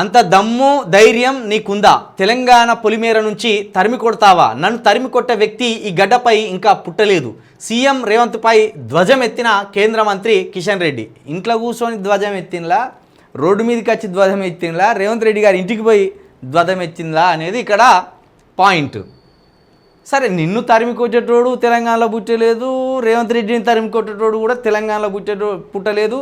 అంత దమ్ము ధైర్యం నీకుందా? తెలంగాణ పొలిమేర నుంచి తరిమి కొడతావా? నన్ను తరిమి కొట్టే వ్యక్తి ఈ గడ్డపై ఇంకా పుట్టలేదు. సీఎం రేవంత్పై ధ్వజం ఎత్తిన కేంద్ర మంత్రి కిషన్ రెడ్డి. ఇంట్లో కూర్చొని ధ్వజం ఎత్తినలా, రోడ్డు మీదకి వచ్చి ధ్వజం ఎత్తినలా, రేవంత్ రెడ్డి గారి ఇంటికి పోయి ధ్వజం ఎత్తిందా అనేది ఇక్కడ పాయింట్. సరే, నిన్ను తరిమి కొట్టేటోడు తెలంగాణలో పుట్టలేదు, రేవంత్ రెడ్డిని తరిమి కొట్టేటోడు కూడా తెలంగాణలో పుట్టలేదు,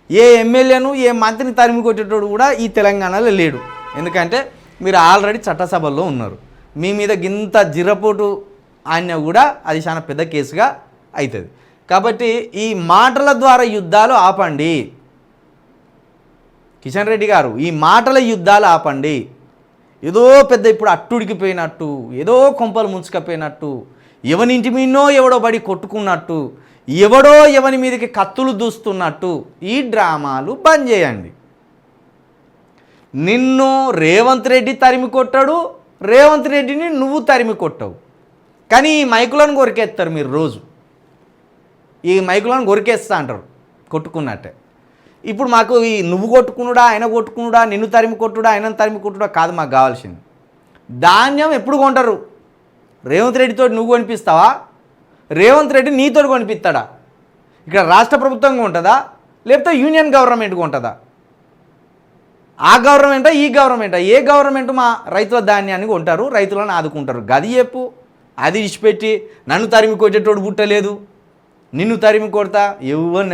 ఏ ఎమ్మెల్యేను ఏ మంత్రిని తరిమి కొట్టేటోడు కూడా ఈ తెలంగాణలో లేడు. ఎందుకంటే మీరు ఆల్రెడీ చట్టసభల్లో ఉన్నారు. మీ మీద గింత జిరపోటు ఆయన కూడా అది చాలా పెద్ద కేసుగా అవుతుంది. కాబట్టి ఈ మాటల ద్వారా యుద్ధాలు ఆపండి కిషన్ రెడ్డి గారు, ఈ మాటల యుద్ధాలు ఆపండి. ఏదో పెద్ద ఇప్పుడు అట్టుడికిపోయినట్టు, ఏదో కొంపలు ముంచుకపోయినట్టు, ఎవనింటి మీదనో ఎవడో బడి కొట్టుకున్నట్టు, ఎవడో ఎవని మీదకి కత్తులు దూస్తున్నట్టు ఈ డ్రామాలు బంద్ చేయండి. నిన్ను రేవంత్ రెడ్డి తరిమి కొట్టాడు, రేవంత్ రెడ్డిని నువ్వు తరిమి కొట్టావు. కానీ ఈ మైకులను కొరికేస్తారు మీరు రోజు, ఈ మైకులను కొరికేస్తా అంటారు కొట్టుకున్నట్టే. ఇప్పుడు మాకు ఈ నువ్వు కొట్టుకునుడా, ఆయన కొట్టుకునుడా, నిన్ను తరిమి కొట్టుడా, ఆయనను తరిమి కొట్టుడా కాదు మాకు కావాల్సింది. ధాన్యం ఎప్పుడు కొంటారు? రేవంత్ రెడ్డితో నువ్వు కొనిపిస్తావా? రేవంత్ రెడ్డి నీతో కొనిపిస్తాడా? ఇక్కడ రాష్ట్ర ప్రభుత్వం కొంటుందా, లేకపోతే యూనియన్ గవర్నమెంట్ కొంటుందా? ఆ గవర్నమెంటా ఈ గవర్నమెంటా? ఏ గవర్నమెంట్ మా రైతుల ధాన్యాన్ని కొంటారు, రైతులను ఆదుకుంటారు? గది చెప్పు. అది ఇచ్చిపెట్టి నన్ను తరిమి కొట్టేటోడు పుట్టలేదు, నిన్ను తరిమి కొడతా,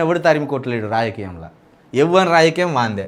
ఎవరు తరిమి కొట్టలేడు రాజకీయంలో. ఎవరి రాజకీయం వాందే.